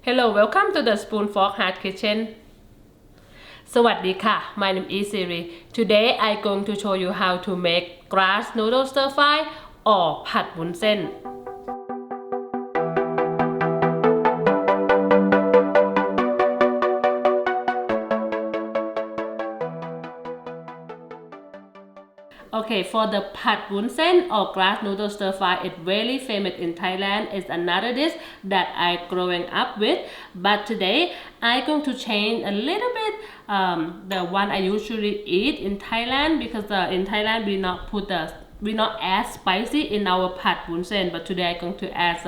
Hello, welcome to the Spoon Fork Heart Kitchen. สวัสดีค่ะ My name is Siri. Today I'm going to show you how to make grass noodle stir fry or Pad Woon Sen. Okay, for the Pad Woon Sen or grass noodle stir fry, it's really famous in Thailand. It's another dish that I growing up with. But today, I'm going to change a little bit the one I usually eat in Thailand because in Thailand we not add spicy in our Pad Woon Sen. But today I'm going to add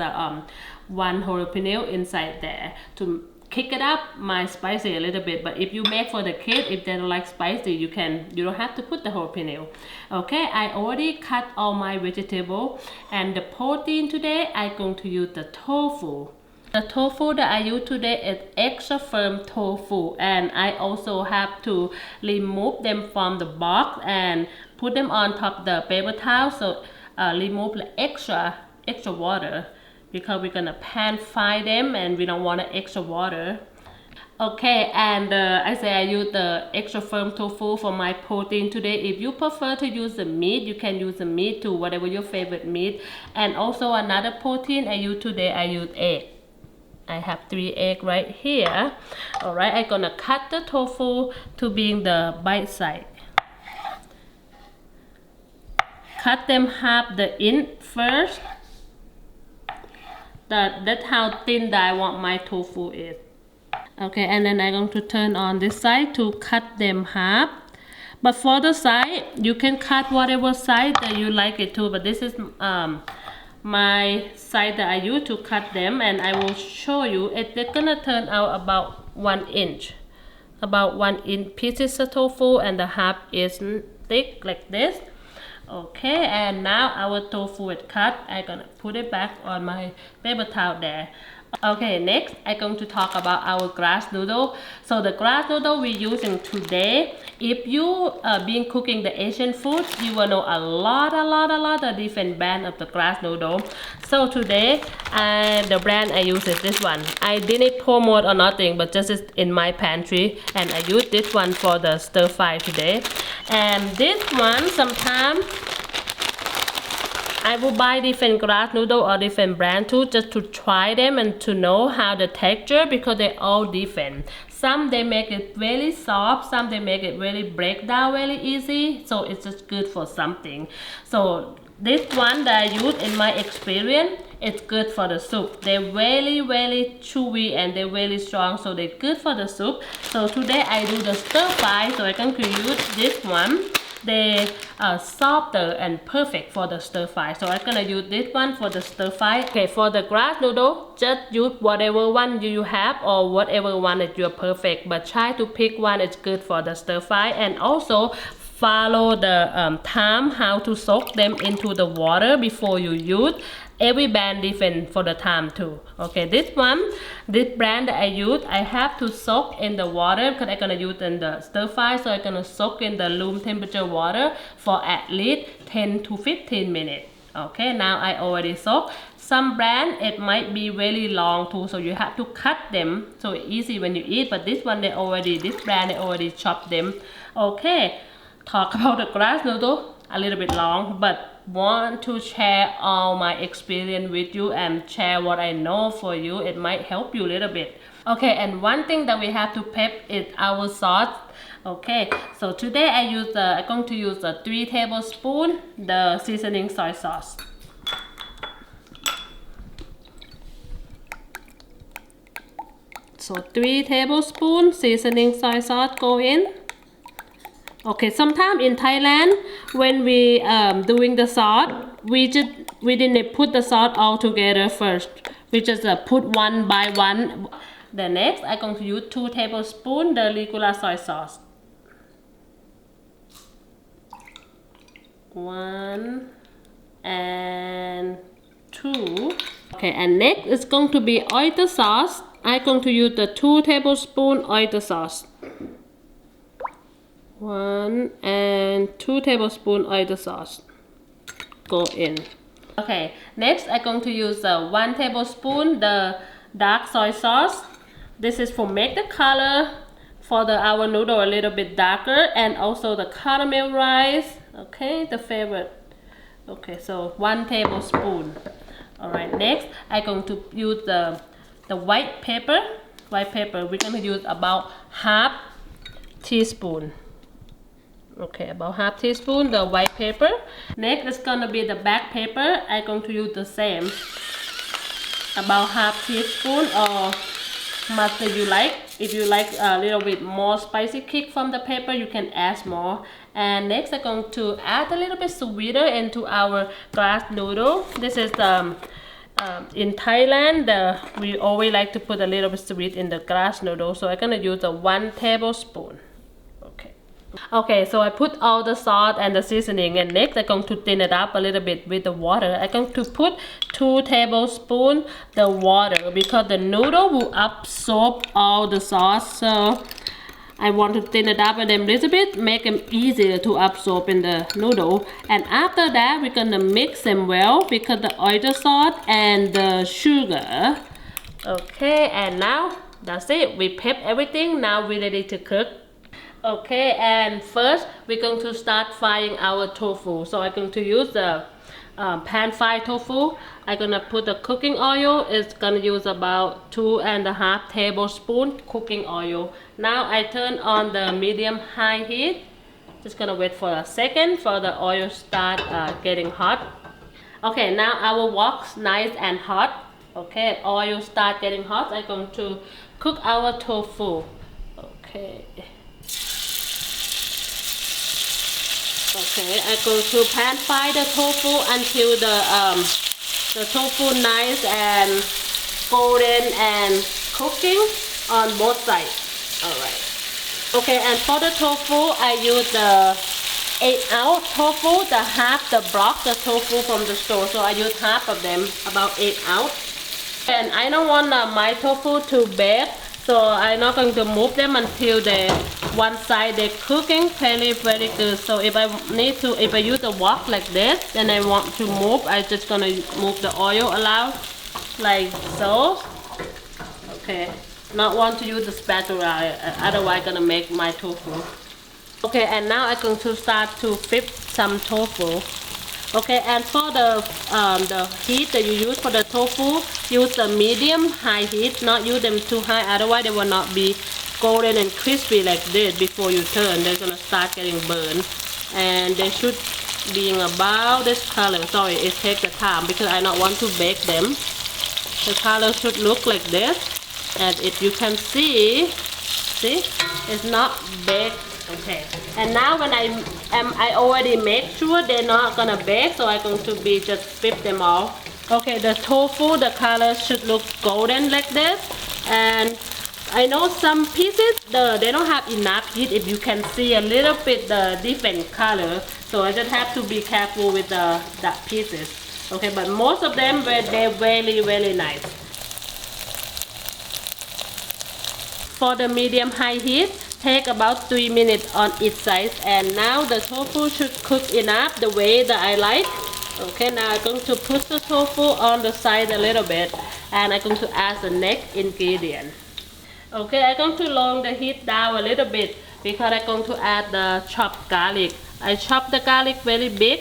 one jalapeno inside there to kick it up my spicy a little bit. But if you make for the kids, if they don't like spicy, you don't have to put the jalapeno. Okay, I already cut all my vegetable, and the protein today I'm going to use the tofu. The tofu that I use today is extra firm tofu, and I also have to remove them from the box and put them on top the paper towel, so remove the extra water, because we're gonna pan fry them and we don't want extra water. Okay, and I say I use the extra firm tofu for my protein today. If you prefer to use the meat, you can use the meat too, whatever your favorite meat. And also another protein I use today, I use egg. I have 3 eggs right here. Alright, I'm gonna cut the tofu to being the bite size. Cut them half the inch first. That's how thin that I want my tofu is. Okay, and then I'm going to turn on this side to cut them half. But for the side, you can cut whatever side that you like it to. But this is my side that I use to cut them, and I will show you. They're gonna turn out about 1 inch. About 1 inch pieces of tofu, and the half is thick like this. Okay, and now our tofu is cut. I'm gonna put it back on my paper towel there. Okay, next I'm going to talk about our grass noodle. So the grass noodle we're using today, if you been cooking the Asian food, you will know a lot of different brand of the grass noodle. So today, the brand I use is this one. I didn't promote or nothing, but just in my pantry, and I use this one for the stir fry today. And this one, sometimes I will buy different grass noodle or different brand too, just to try them and to know how the texture, because they're all different. Some they make it really soft, some they make it really break down really easy, so it's just good for something. So this one that I use in my experience, it's good for the soup. They're really chewy and they're really strong, so they're good for the soup. So today I do the stir fry, so I can use this one. They are softer and perfect for the stir fry, so I'm gonna use this one for the stir fry. Okay, for the grass noodle, just use whatever one you have or whatever one that you're perfect, but try to pick one that's good for the stir fry. And also follow the time how to soak them into the water before you use. Every brand different for the time too. Okay, this brand that I use, I have to soak in the water because I'm gonna use in the stir fry, so I'm gonna soak in the room temperature water for at least 10 to 15 minutes. Okay, now I already soak. Some brand it might be really long too, so you have to cut them so easy when you eat. But this brand they already chopped them. Okay, talk about the grass noodle a little bit long, but want to share all my experience with you and share what I know for you. It might help you a little bit. Okay, and one thing that we have to prep is our sauce. Okay, so today I'm going to use the 3 tablespoons the seasoning soy sauce. So 3 tablespoons seasoning soy sauce go in. Okay, sometimes in Thailand, when we doing the sauce, we didn't put the sauce all together first. We just put one by one. The next, I'm going to use 2 tablespoons the regular soy sauce. 1 and 2. Okay, and next is going to be oyster sauce. I'm going to use the 2 tablespoons oyster sauce. 1 and 2 tablespoons oyster sauce go in. Okay, next I'm going to use 1 tablespoon the dark soy sauce. This is for make the color for our noodle a little bit darker, and also the caramel rice. Okay, the favorite. Okay, so 1 tablespoon. Alright, next I'm going to use the white pepper. White pepper, we're going to use about half teaspoon. Okay, about half teaspoon, the white pepper. Next is going to be the black pepper. I'm going to use the same. About half teaspoon, or much that you like. If you like a little bit more spicy kick from the pepper, you can add more. And next I'm going to add a little bit sweeter into our glass noodle. This is in Thailand, we always like to put a little bit sweet in the glass noodle, so I'm gonna use 1 tablespoon. Okay, so I put all the salt and the seasoning, and next I'm going to thin it up a little bit with the water. I'm going to put 2 tablespoons the water because the noodle will absorb all the sauce. So I want to thin it up a little bit, make them easier to absorb in the noodle. And after that, we're gonna mix them well because the oyster sauce and the sugar. Okay, and now that's it. We prep everything. Now we're ready to cook. Okay, and first we're going to start frying our tofu. So I'm going to use the pan fried tofu. I'm gonna put the cooking oil. It's gonna use about 2.5 tablespoons cooking oil. Now I turn on the medium high heat. Just gonna wait for a second for the oil start getting hot. Okay, now our wok's nice and hot. Okay, oil start getting hot. I'm going to cook our tofu. Okay. Okay, I'm going to pan fry the tofu until the tofu nice and golden and cooking on both sides. Alright. Okay, and for the tofu, I use the 8-ounce tofu, the half the block, the tofu from the store. So I use half of them, about 8 ounce. And I don't want my tofu to bake, so I'm not going to move them until one side they're cooking very good. So if I use a wok like this, then I want to move, I'm just gonna move the oil around like so. Okay, not want to use the spatula, otherwise gonna make my tofu. Okay, and now I'm going to start to flip some tofu. Okay, and for the heat that you use for the tofu, use the medium high heat, not use them too high, otherwise they will not be golden and crispy like this. Before you turn, they're gonna start getting burned, and they should be about this color. Sorry, it takes the time because I don't want to bake them. The color should look like this, and if you can see, it's not baked. Okay, and now when I already make sure they're not gonna bake, so I'm going to be just flip them all. Okay, the tofu, the color should look golden like this, and I know some pieces they don't have enough heat. If you can see a little bit the different color, so I just have to be careful with the pieces. Okay, but most of them they're really nice. For the medium high heat, take about 3 minutes on each side, and now the tofu should cook enough the way that I like. Okay, now I'm going to put the tofu on the side a little bit, and I'm going to add the next ingredient. Okay, I'm going to lower the heat down a little bit because I'm going to add the chopped garlic. I chopped the garlic very big,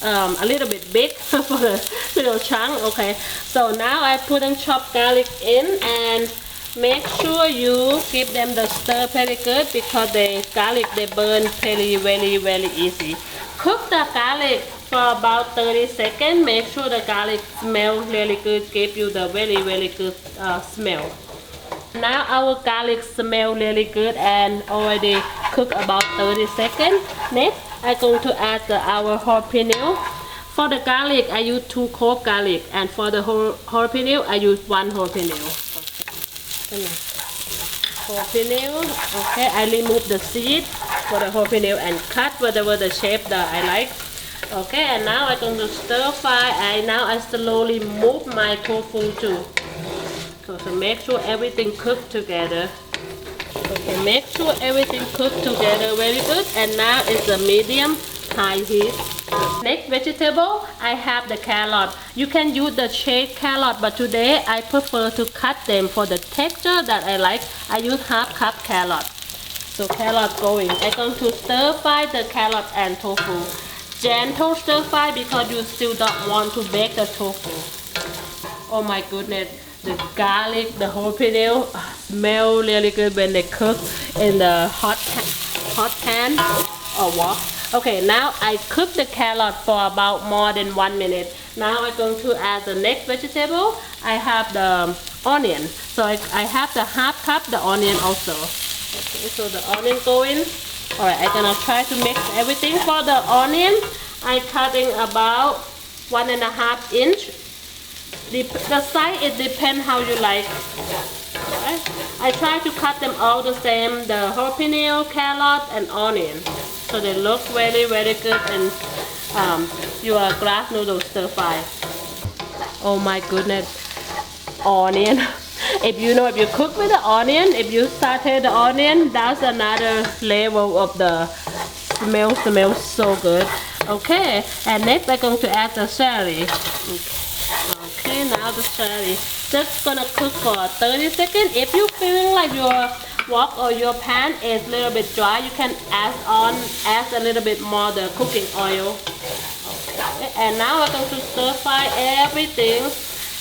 a little bit big for the little chunk. Okay, so now I put in chopped garlic in, and make sure you give them the stir very good because the garlic they burn very easy. Cook the garlic for about 30 seconds. Make sure the garlic smells really good, give you the very good smell. Now our garlic smells really good and already cooked about 30 seconds. Next, I'm going to add our jalapeno. For the garlic, I use 2 cloves garlic, and for the jalapeno, I use 1 jalapeno. Jalapeno. Okay, I remove the seed for the jalapeno and cut whatever the shape that I like. Okay, and now I'm going to stir fry. I slowly move my tofu too. So make sure everything cooked together. Okay, make sure everything cooked together very good. And now it's a medium high heat. Next vegetable, I have the carrot. You can use the shaved carrot, but today I prefer to cut them for the texture that I like. I use half cup carrot. So carrot going. I'm going to stir fry the carrot and tofu. Gentle stir fry because you still don't want to bake the tofu. Oh my goodness, the garlic, the jalapeno smell really good when they cook in the hot pan or wok. Okay, now I cook the carrot for about more than 1 minute. Now I'm going to add the next vegetable. I have the onion. So I have the half cup the onion also. Okay, so the onion go in. Alright, I'm gonna try to mix everything. For the onion, I'm cutting about 1.5 inch. The size, it depends how you like. Okay. I try to cut them all the same, the jalapeno, carrot and onion. So they look very, very good in your glass noodle stir fry. Oh my goodness, onion. If you cook with the onion, if you saute the onion, that's another level of the smell. Smells so good. Okay, and next I'm going to add the celery. Okay, now the celery. Just gonna cook for 30 seconds. If you feeling like your wok or your pan is a little bit dry, you can add a little bit more the cooking oil. Okay, and now I'm going to stir fry everything.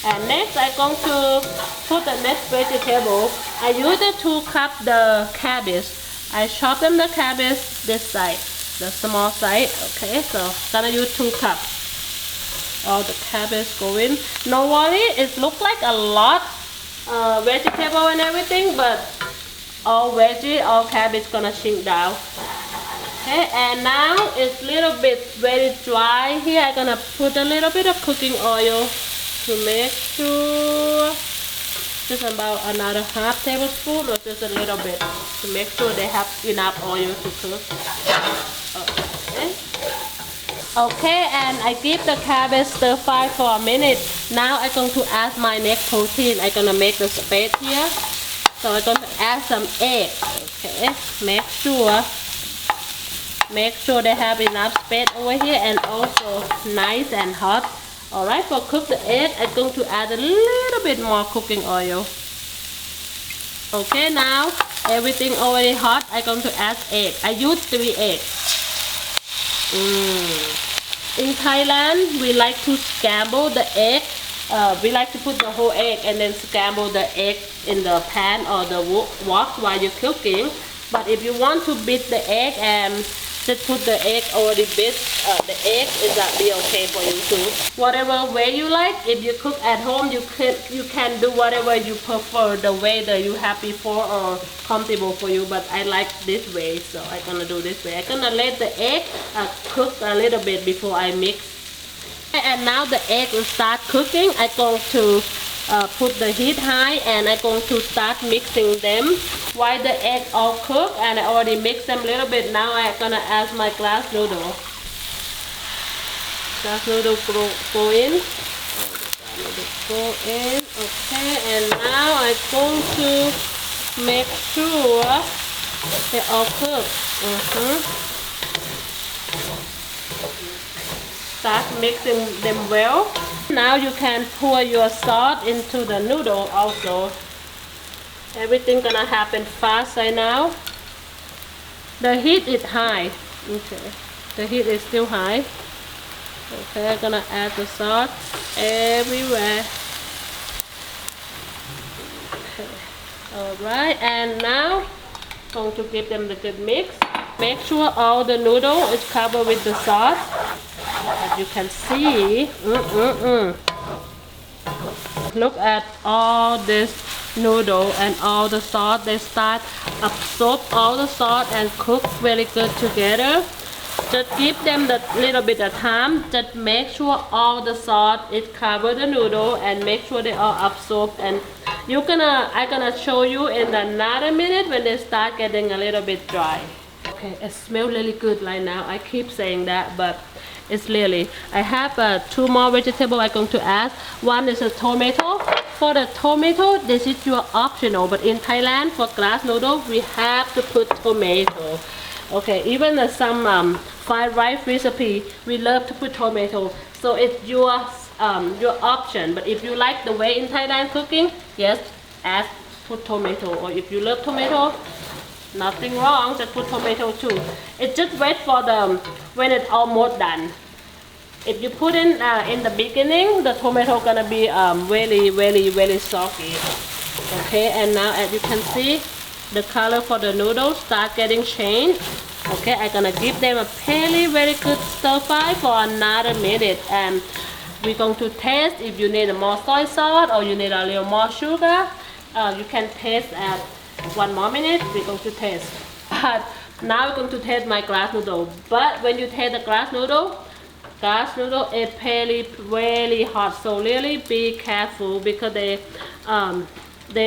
And next I'm going to put the next vegetable. I use the 2 cup the cabbage. I chop them the cabbage this side, the small side. Okay, so gonna use 2 cups. All the cabbage go in. No worry, it looks like a lot vegetable and everything, but all veggie, all cabbage gonna shrink down. Okay, and now it's little bit very dry here. I'm gonna put a little bit of cooking oil to make sure, just about another half tablespoon or just a little bit to make sure they have enough oil to cook. Okay. Okay, and I give the cabbage stir fry for a minute. Now I'm going to add my next protein. I'm gonna make the spade here. So I'm going to add some egg. Okay, make sure they have enough spade over here and also nice and hot. Alright, for cook the egg, I'm going to add a little bit more cooking oil. Okay, now everything already hot. I'm going to add egg. I use 3 eggs. In Thailand, we like to scramble the egg. We like to put the whole egg and then scramble the egg in the pan or the wok while you're cooking. But if you want to beat the egg and just put the egg already beat, the egg is that be okay for you too. Whatever way you like. If you cook at home, you can do whatever you prefer, the way that you happy for or comfortable for you. But I like this way, so I'm gonna do this way. I'm gonna let the egg cook a little bit before I mix. And now the egg will start cooking. I'm going to put the heat high and I'm going to start mixing them while the egg all cook, and I already mixed them a little bit. Now I'm gonna add my glass noodle. Glass noodle go in. Go in. Okay, and now I'm going to make sure they all cook. Start mixing them well. Now you can pour your salt into the noodle also. Everything gonna happen fast right now. The heat is high. Okay, the heat is still high. Okay, I'm gonna add the salt everywhere. Okay. Alright, and now I'm going to give them the good mix. Make sure all the noodle is covered with the sauce. As you can see, look at all this noodle and all the sauce. They start absorb all the sauce and cook very good together. Just give them the little bit of time. Just make sure all the sauce is cover the noodle and make sure they are absorbed. And I'm gonna show you in another minute when they start getting a little bit dry. Okay, it smells really good right now. I keep saying that, but it's really. I have 2 more vegetables I'm going to add. One is a tomato. For the tomato, this is your optional, but in Thailand for glass noodle, we have to put tomato. Okay, even some fried rice recipe, we love to put tomato. So it's your option. But if you like the way in Thailand cooking, yes, put tomato. Or if you love tomato, nothing wrong, just put tomato too. It's just wait for when it's almost done. If you put in the beginning, the tomato gonna be really soggy. Okay, and now as you can see, the color for the noodles start getting changed. Okay, I'm gonna give them a very good stir fry for another minute, and we're going to taste if you need more soy sauce or you need a little more sugar. You can taste at 1 more minute. We're going to taste. But now we're going to taste my glass noodle. But when you taste the glass noodle is really hot. So really be careful because they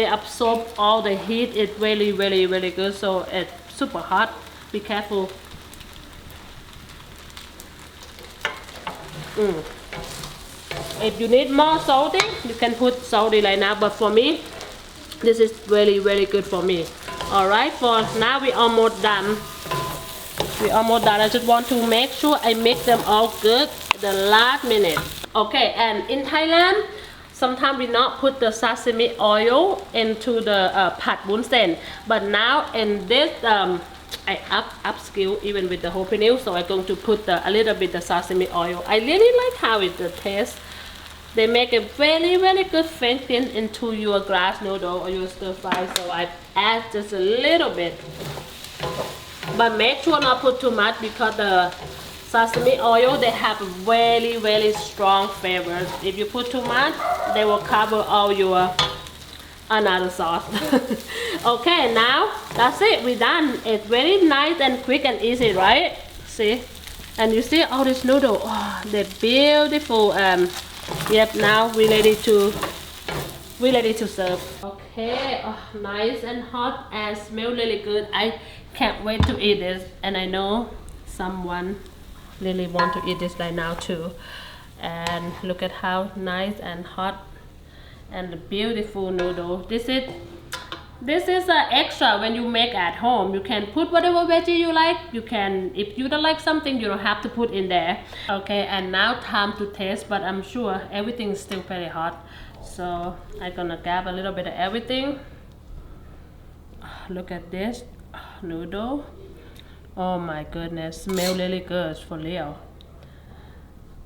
absorb all the heat. It's really good. So it's super hot. Be careful. If you need more salty, you can put salty right now. But for me, this is really good for me. Alright, for now we almost done. I just want to make sure I mix them all good the last minute. Okay, and in Thailand, sometimes we not put the sesame oil into the Pad Woon Sen. But now in this, I upskill even with the jalapeno, so I'm going to put a little bit of sesame oil. I really like how it tastes. They make a very good fainting into your glass noodle or your stir fry, so I add just a little bit. But make sure not put too much because the sesame oil, they have very strong flavors. If you put too much, they will cover all your another sauce. Okay, now that's it, we're done. It's very nice and quick and easy, right? See, and you see all this noodle, oh, they're beautiful. Yep, now we're ready to serve. Okay, oh, nice and hot and smell really good. I can't wait to eat this, and I know someone really want to eat this right now too. And look at how nice and hot and the beautiful noodle. This is extra when you make at home. You can put whatever veggie you like. You can, if you don't like something, you don't have to put in there. Okay, and now time to taste, but I'm sure everything is still very hot. So I'm gonna grab a little bit of everything. Look at this noodle. Oh my goodness, smell really good for real.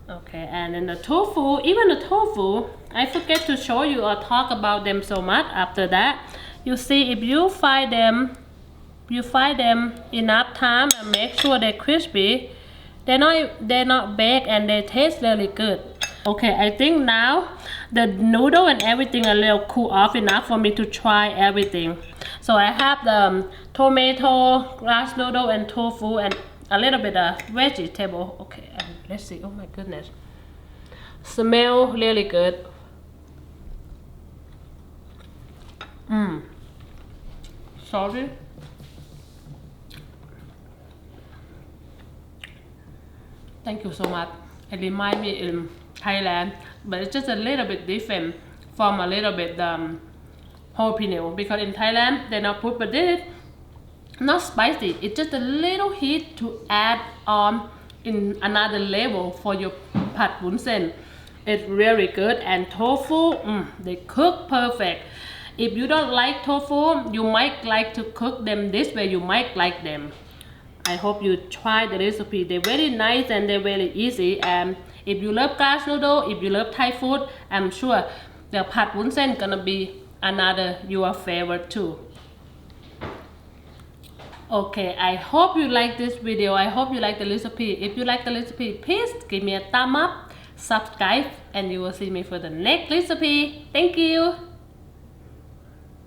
Okay, and then the tofu, even the tofu, I forget to show you or talk about them so much after that. You see, if you fry them enough time and make sure they're crispy, they're not baked and they taste really good. Okay, I think now the noodle and everything a little cool off enough for me to try everything. So I have the tomato, glass noodle and tofu and a little bit of vegetable. Okay, let's see. Oh my goodness, smell really good. Sorry. Thank you so much. It reminds me in Thailand, but it's just a little bit different from a little bit jalapeno, because in Thailand they not put, but this not spicy. It's just a little heat to add on in another level for your Pad Woon Sen. It's really good, and tofu, they cook perfect. If you don't like tofu, you might like to cook them this way. You might like them. I hope you try the recipe. They're very nice and they're very easy. And if you love glass noodle, if you love Thai food, I'm sure the Pad Woon Sen gonna be another your favorite too. Okay, I hope you like this video. I hope you like the recipe. If you like the recipe, please give me a thumb up, subscribe, and you will see me for the next recipe. Thank you.